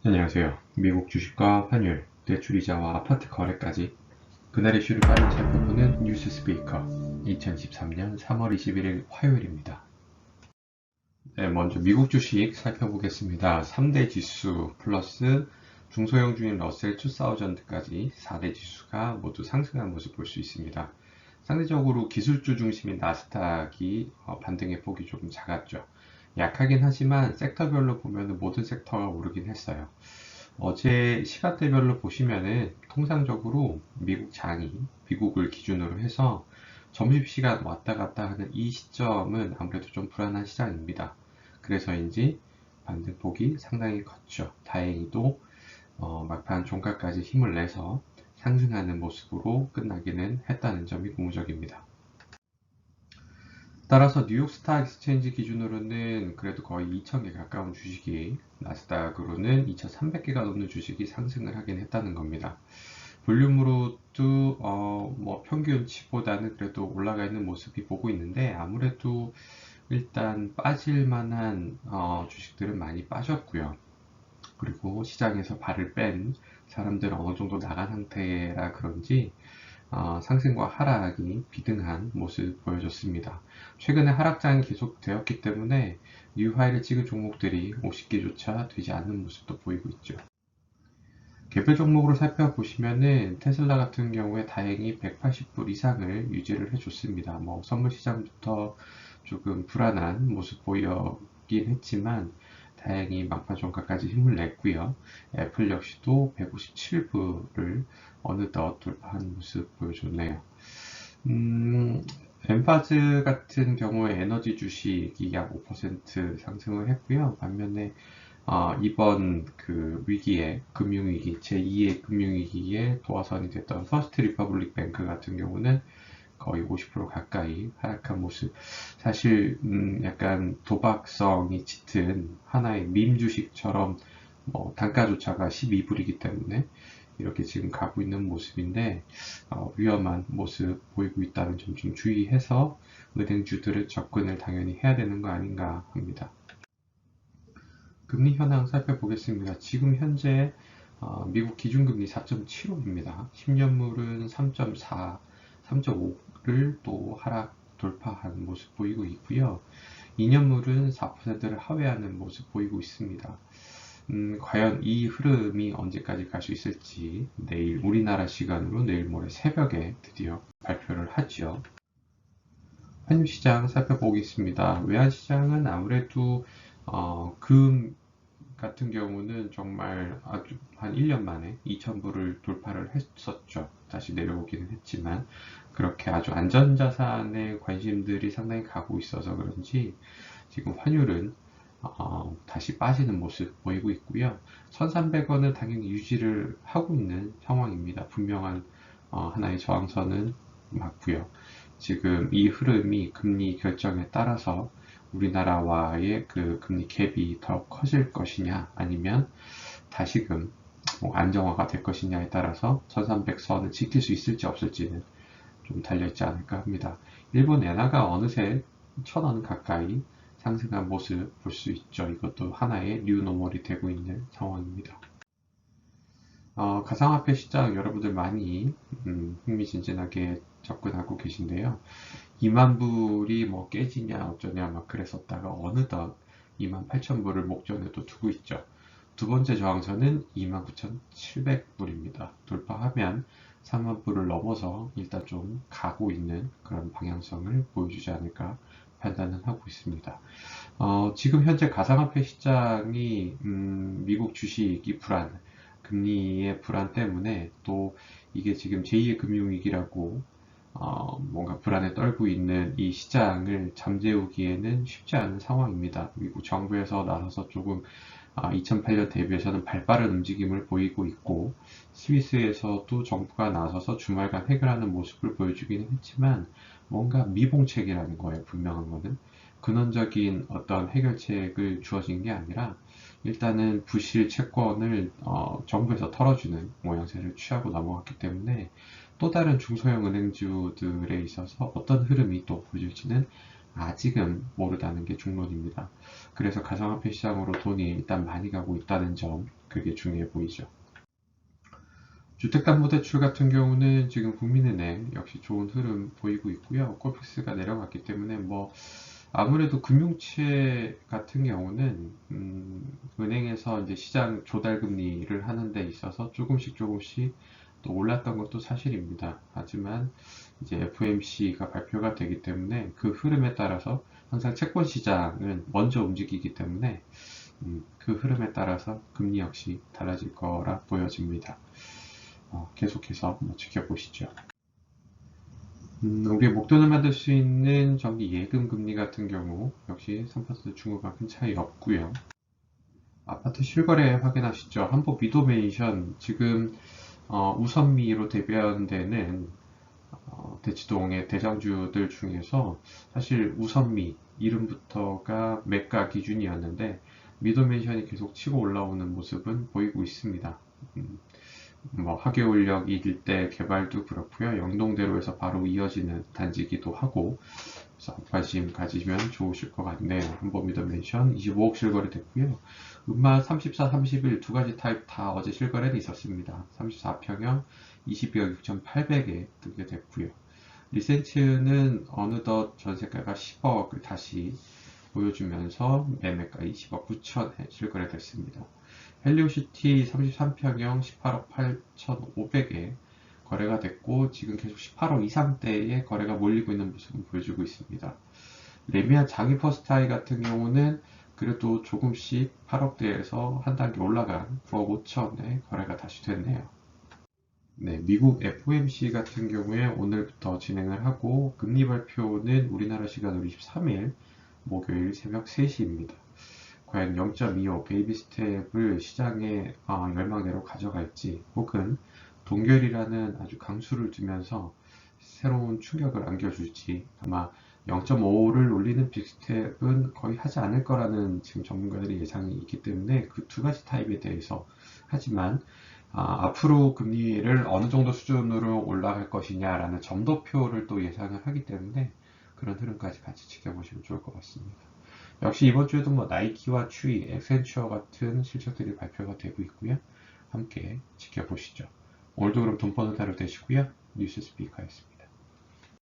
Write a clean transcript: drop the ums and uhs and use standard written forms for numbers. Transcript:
안녕하세요. 미국 주식과 환율, 대출이자와 아파트 거래까지 그날 이슈를 빠르게 살펴보는 뉴스 스피커 2023년 3월 21일 화요일입니다. 네, 먼저 미국 주식 살펴보겠습니다. 3대 지수 플러스 중소형 주인 러셀 2000까지 4대 지수가 모두 상승한 모습 볼 수 있습니다. 상대적으로 기술주 중심인 나스닥이 반등의 폭이 조금 작았죠. 약하긴 하지만 섹터별로 보면 모든 섹터가 오르긴 했어요. 어제 시간대별로 보시면은 통상적으로 미국을 기준으로 해서 점심시간 왔다 갔다 하는 이 시점은 아무래도 좀 불안한 시장입니다. 그래서인지 반등폭이 상당히 컸죠. 다행히도 막판 종가까지 힘을 내서 상승하는 모습으로 끝나기는 했다는 점이 고무적입니다. 따라서 뉴욕 스타 익스체인지 기준으로는 그래도 거의 2,000개 가까운 주식이, 나스닥으로는 2,300개가 넘는 주식이 상승을 하긴 했다는 겁니다. 볼륨으로도 뭐 평균치보다는 그래도 올라가 있는 모습이 보고 있는데, 아무래도 일단 빠질 만한 주식들은 많이 빠졌고요. 그리고 시장에서 발을 뺀 사람들은 어느 정도 나간 상태라 그런지 상승과 하락이 비등한 모습 보여줬습니다. 최근에 하락장이 계속되었기 때문에 뉴하이를 찍은 종목들이 50개조차 되지 않는 모습도 보이고 있죠. 개별 종목으로 살펴보시면은 테슬라 같은 경우에 다행히 180불 이상을 유지를 해줬습니다. 뭐 선물 시장부터 조금 불안한 모습 보이긴 했지만 다행히 막판 종가까지 힘을 냈고요. 애플 역시도 157불을 어느덧 돌파한 모습 보여줬네요. 엠파즈 같은 경우에 에너지 주식이 약 5% 상승을 했고요. 반면에 이번 그 위기에, 금융위기, 제2의 금융위기에 도화선이 됐던 퍼스트 리퍼블릭 뱅크 같은 경우는 거의 50% 가까이 하락한 모습. 사실 약간 도박성이 짙은 하나의 밈 주식처럼 뭐 단가조차가 12불이기 때문에 이렇게 지금 가고 있는 모습인데 위험한 모습 보이고 있다는 점 좀 주의해서 은행주들은 접근을 당연히 해야 되는 거 아닌가 합니다. 금리 현황 살펴보겠습니다. 지금 현재 미국 기준금리 4.75입니다. 10년물은 3.4, 3.5를 또 하락 돌파한 모습 보이고 있고요. 2년물은 4%를 하회하는 모습 보이고 있습니다. 과연 이 흐름이 언제까지 갈 수 있을지 내일 우리나라 시간으로 내일 모레 새벽에 드디어 발표를 하죠. 환율시장 살펴보겠습니다. 외환시장은 아무래도 금 같은 경우는 정말 아주 한 1년 만에 2,000불을 돌파를 했었죠. 다시 내려오기는 했지만 그렇게 아주 안전자산에 관심들이 상당히 가고 있어서 그런지 지금 환율은 다시 빠지는 모습 보이고 있고요. 1,300원은 당연히 유지를 하고 있는 상황입니다. 분명한 하나의 저항선은 맞고요. 지금 이 흐름이 금리 결정에 따라서 우리나라와의 그 금리 갭이 더 커질 것이냐 아니면 다시금 뭐 안정화가 될 것이냐에 따라서 1300선을 지킬 수 있을지 없을지는 좀 달려있지 않을까 합니다. 일본 엔화가 어느새 1,000원 가까이 상승한 모습 볼 수 있죠. 이것도 하나의 뉴노멀이 되고 있는 상황입니다. 가상화폐 시장 여러분들 많이 흥미진진하게 접근하고 계신데요. 2만 불이 뭐 깨지냐 어쩌냐 막 그랬었다가 어느덧 28,000불을 목전에 또 두고 있죠. 두 번째 저항선은 29,700불입니다. 돌파하면 3만 불을 넘어서 일단 좀 가고 있는 그런 방향성을 보여주지 않을까 판단을 하고 있습니다. 지금 현재 가상화폐 시장이 미국 주식이 금리의 불안 때문에 또 이게 지금 제2의 금융위기라고 뭔가 불안에 떨고 있는 이 시장을 잠재우기에는 쉽지 않은 상황입니다. 미국 정부에서 나서서 조금 2008년 대비해서는 발빠른 움직임을 보이고 있고 스위스에서도 정부가 나서서 주말간 해결하는 모습을 보여주기는 했지만 뭔가 미봉책이라는 거예요. 분명한 거는 근원적인 어떤 해결책을 주어진 게 아니라 일단은 부실 채권을 정부에서 털어주는 모양새를 취하고 넘어갔기 때문에 또 다른 중소형 은행주들에 있어서 어떤 흐름이 또 보여질지는 아직은 모르다는 게 중론입니다. 그래서 가상화폐 시장으로 돈이 일단 많이 가고 있다는 점, 그게 중요해 보이죠. 주택담보대출 같은 경우는 지금 국민은행 역시 좋은 흐름 보이고 있고요. 코픽스가 내려갔기 때문에 아무래도 금융채 같은 경우는 은행에서 이제 시장 조달 금리를 하는 데 있어서 조금씩 또 올랐던 것도 사실입니다. 하지만 이제 FOMC가 발표가 되기 때문에 그 흐름에 따라서 항상 채권 시장은 먼저 움직이기 때문에 그 흐름에 따라서 금리 역시 달라질 거라 보여집니다. 계속해서 지켜보시죠. 우리의 목돈을 만들 수 있는 정기 예금 금리 같은 경우 역시 3% 중후반 큰 차이 없고요. 아파트 실거래 확인하시죠. 한보 미도메이션 지금 우선미로 대변되는 대치동의 대장주들 중에서 사실 우선미 이름부터가 매가 기준이었는데 미도메이션이 계속 치고 올라오는 모습은 보이고 있습니다. 하계울역 일대 개발도 그렇고요. 영동대로에서 바로 이어지는 단지기도 하고, 그래서 관심 가지면 좋으실 것 같네요. 한보 미더맨션 25억 실거래 됐고요. 음마 34, 31 두 가지 타입 다 어제 실거래는 있었습니다. 34평형 22억 6,800에 뜨게 됐고요. 리센츠는 어느덧 전세가가 10억을 다시 보여주면서 매매가 20억 9천에 실거래 됐습니다. 헬리오시티 33평형 18억 8,500에 거래가 됐고 지금 계속 18억 이상대에 거래가 몰리고 있는 모습을 보여주고 있습니다. 레미안 장위 퍼스트아이 같은 경우는 그래도 조금씩 8억대에서 한 단계 올라간 9억 5천에 거래가 다시 됐네요. 네, 미국 FOMC 같은 경우에 오늘부터 진행을 하고 금리 발표는 우리나라 시간으로 23일 목요일 새벽 3시입니다. 과연 0.25 베이비 스텝을 시장에 열망대로 가져갈지 혹은 동결이라는 아주 강수를 두면서 새로운 충격을 안겨줄지 아마 0.5를 올리는 빅스텝은 거의 하지 않을 거라는 지금 전문가들의 예상이 있기 때문에 그 두 가지 타입에 대해서 하지만 앞으로 금리를 어느 정도 수준으로 올라갈 것이냐라는 점도표를 또 예상을 하기 때문에 그런 흐름까지 같이 지켜보시면 좋을 것 같습니다. 역시 이번 주에도 나이키와 추이, 액센추어 같은 실적들이 발표가 되고 있고요. 함께 지켜보시죠. 오늘도 그럼 돈 버는 하루 되시고요. 뉴스 스피커였습니다.